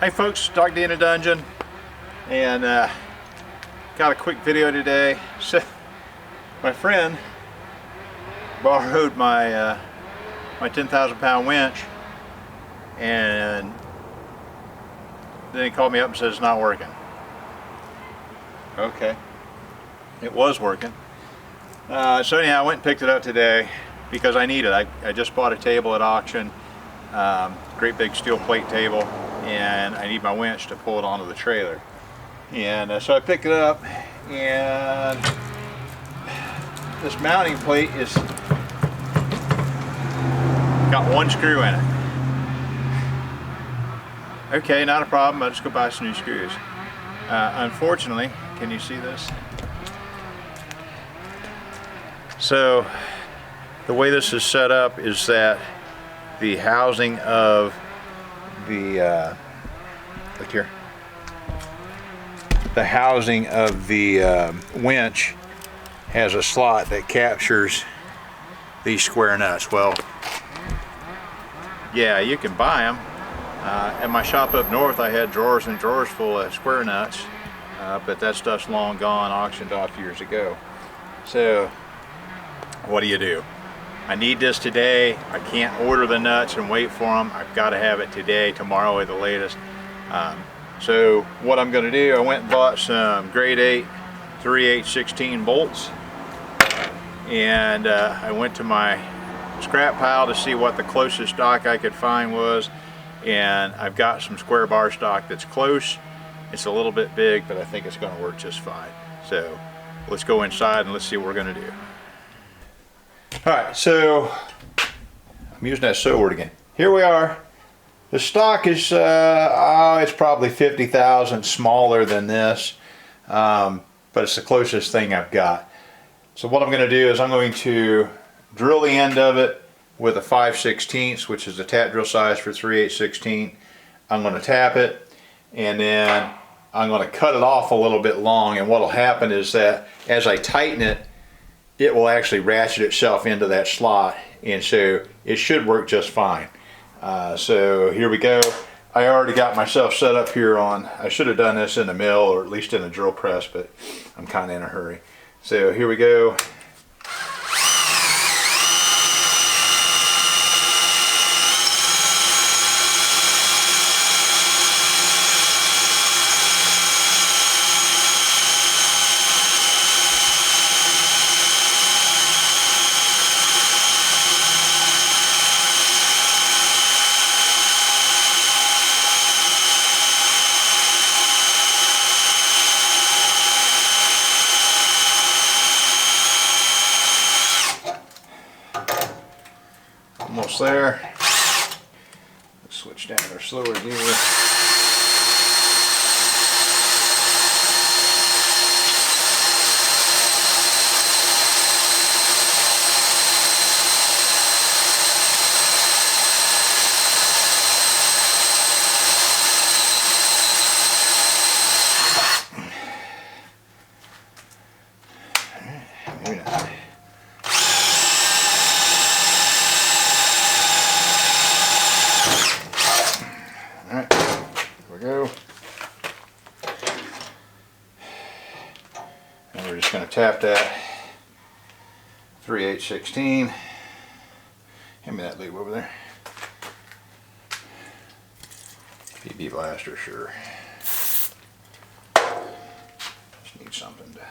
Hey folks, Dog D in a Dungeon, and got a quick video today. So, my friend borrowed my my 10,000 pound winch, and then he called me up and said it's not working. Okay, it was working. So anyhow, I went and picked it up today because I need it. I just bought a table at auction, great big steel plate table, and I need my winch to pull it onto the trailer. And so I picked it up, and this mounting plate is got one screw in it. Okay, not a problem. I'll just go buy some new screws. Unfortunately, can you see this? So the way this is set up is that the housing of the look here, the housing of the winch has a slot that captures these square nuts. Well, yeah, you can buy them. At my shop up north, I had drawers and drawers full of square nuts, but that stuff's long gone, auctioned off years ago. So what do? I need this today. I can't order the nuts and wait for them. I've got to have it today, tomorrow at the latest. So what I'm going to do, I went and bought some grade 8 3/8/16 bolts, and I went to my scrap pile to see what the closest stock I could find was, and I've got some square bar stock that's close. It's a little bit big, but I think it's going to work just fine. So let's go inside and let's see what we're going to do. Alright, so I'm using that so word again. Here we are. The stock is, it's probably 50 thousandths smaller than this, but it's the closest thing I've got. So what I'm going to do is I'm going to drill the end of it with a 5/16, which is the tap drill size for 3/8/16. I'm going to tap it, and then I'm going to cut it off a little bit long, and what will happen is that as I tighten it, it will actually ratchet itself into that slot, and so it should work just fine. So here we go. I already got myself set up here on, I should have done this in the mill or at least in a drill press, but I'm kind of in a hurry. So here we go. Almost there. Let's switch down our slower gear. Maybe not. Alright, here we go. And we're just going to tap that 3/8/16. Hand me that lube over there. PB blaster, sure. Just need something to.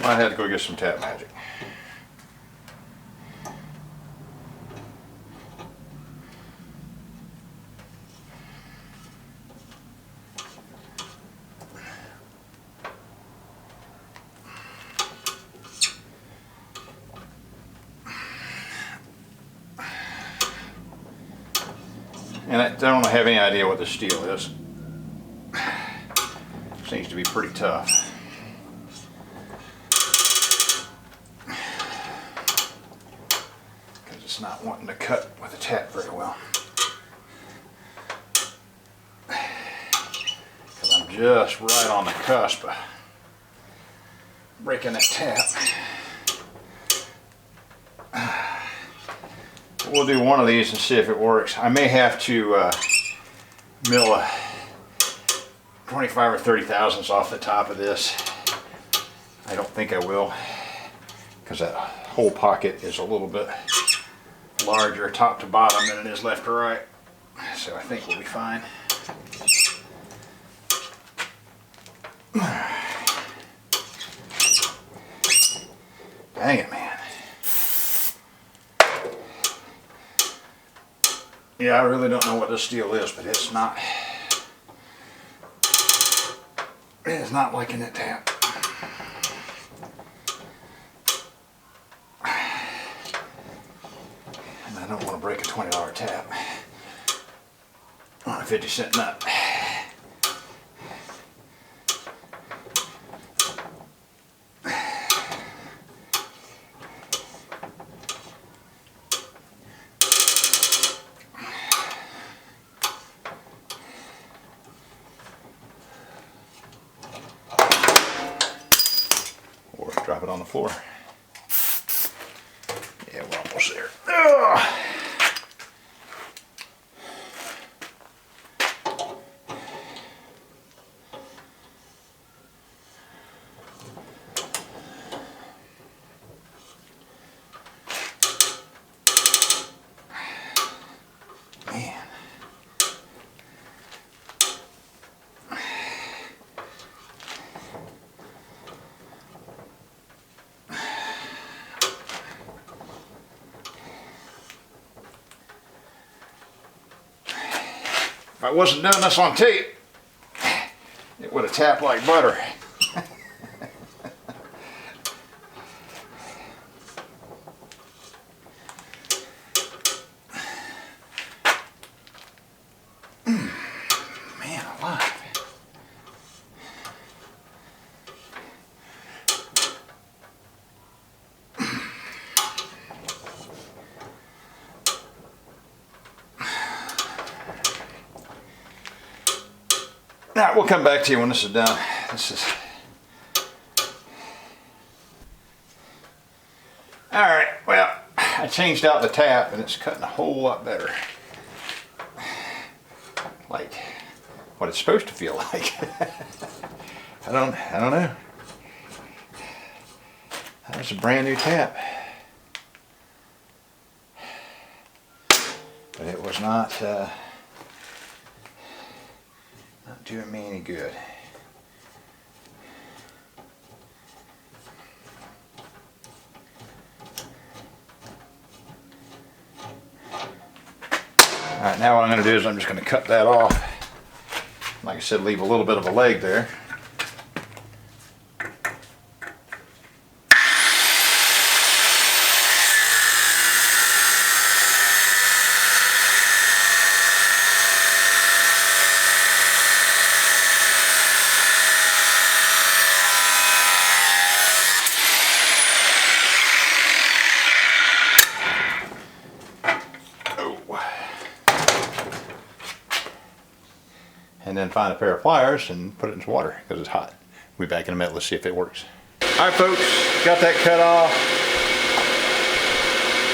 I had to go get some Tap Magic. And I don't have any idea what the steel is. Seems to be pretty tough. Because it's not wanting to cut with the tap very well. Because I'm just right on the cusp of breaking that tap. We'll do one of these and see if it works. I may have to mill a 25 or 30 thousandths off the top of this. I don't think I will, because that whole pocket is a little bit larger top to bottom than it is left to right. So I think we'll be fine. Dang it, man. Yeah, I really don't know what this steel is, but it's not liking that tap. And I don't want to break a $20 tap on a 50-cent nut. Or drop it on the floor. Yeah, we're almost there. Ugh. Man. If I wasn't doing this on tape, it would have tapped like butter. Man alive. Now we'll come back to you when this is done. This is all right. Well, I changed out the tap and it's cutting a whole lot better, like what it's supposed to feel like. I don't know. That was a brand new tap, but it was not doing me any good. Alright, now what I'm going to do is I'm just going to cut that off. Like I said, leave a little bit of a leg there. And then find a pair of pliers and put it into water because it's hot. We'll be back in a minute. Let's see if it works. All right, folks, got that cut off.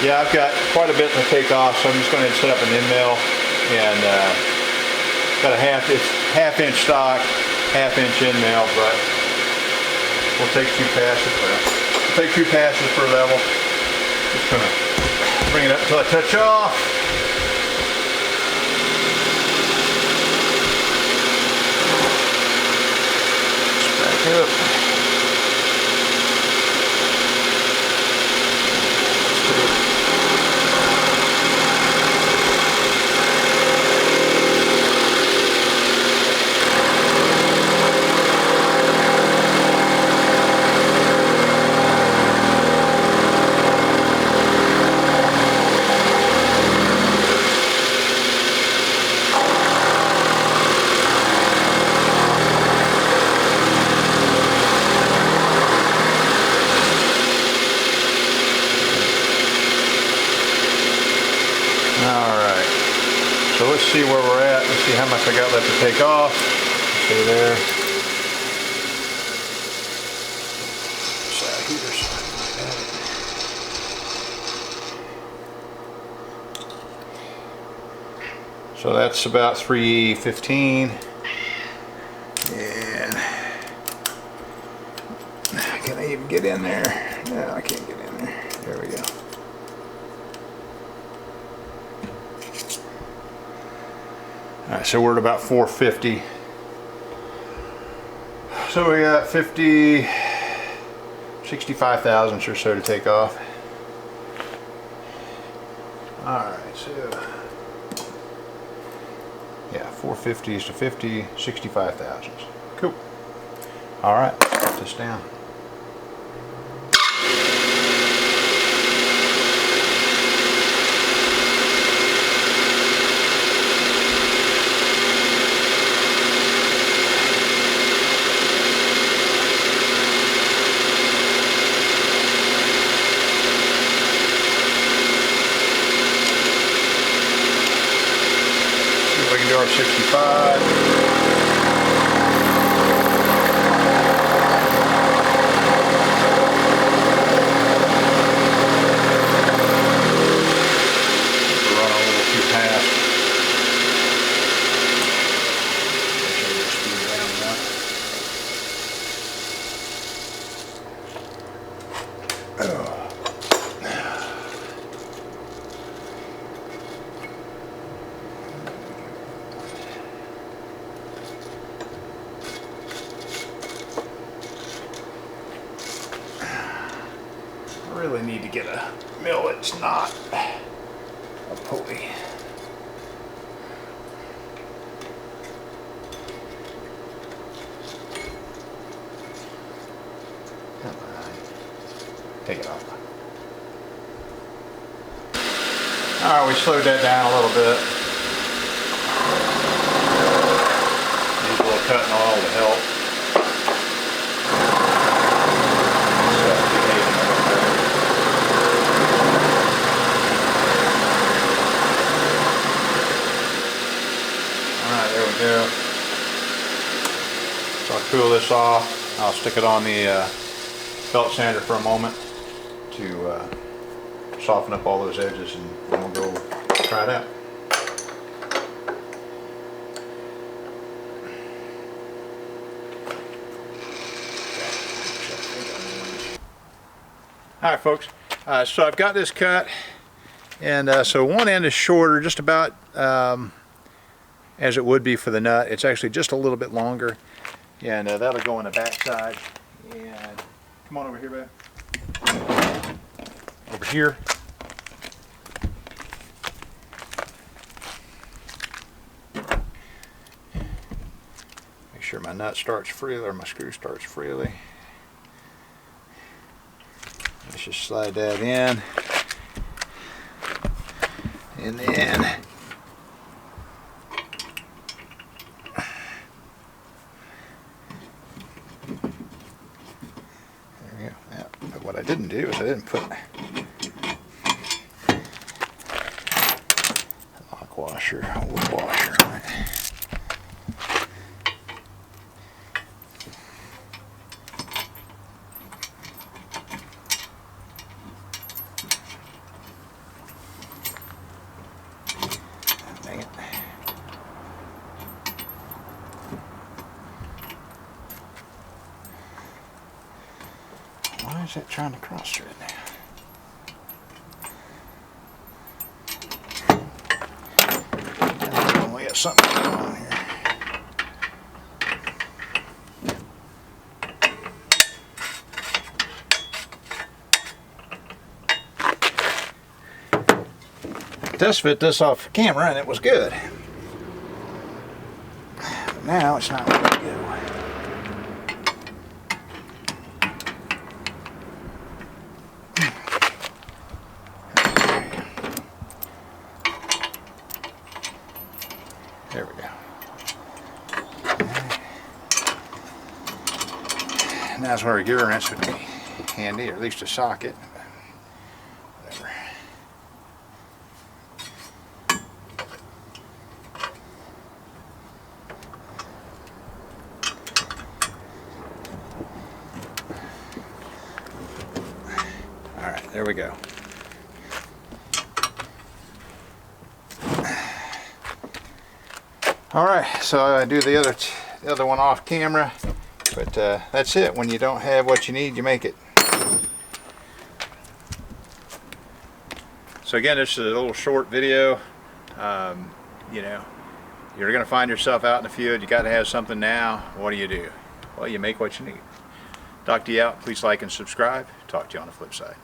Yeah, I've got quite a bit to take off, so I'm just going to set up an end mill and got a half-inch stock, half-inch end mill, but we'll take 2 passes. We'll take 2 passes per level. Just going to bring it up until I touch off. Up. Alright, so let's see where we're at. Let's see how much I got left to take off. See there. Side heaters. So that's about 315. And can I even get in there? No, I can't get in there. There we go. Alright, so we're at about 450. So we got 65 thousandths or so to take off. Alright, so yeah, 450s to 50, 65 thousandths. Cool. Alright, let's put this down. We can do our 65. Run a little too fast. Make sure your speed down enough. I really need to get a mill that's not a pulley. Come on. Take it off. Alright, we slowed that down a little bit. Needs a little cutting oil to help. There we go. So I'll cool this off. I'll stick it on the belt sander for a moment to soften up all those edges, and then we'll go try it out. Alright folks, so I've got this cut, and so one end is shorter, just about as it would be for the nut. It's actually just a little bit longer, and that'll go on the back side. And come on over here, babe. Over here. Make sure my nut starts freely, or my screw starts freely. Let's just slide that in, and then there we go. Yeah, but what I didn't do is I didn't put a lock washer, a wood washer on it. Why is that trying to cross through it now? We got something going on here. Test fit this off camera and it was good. But now it's not ready to go. There we go. And that's where a gear wrench would be handy, or at least a socket. Whatever. There we go. All right, so I do the other one off camera, but that's it. When you don't have what you need, you make it. So again, this is a little short video. You know, you're going to find yourself out in the field. You got to have something now. What do? Well, you make what you need. Doc D out. Please like and subscribe. Talk to you on the flip side.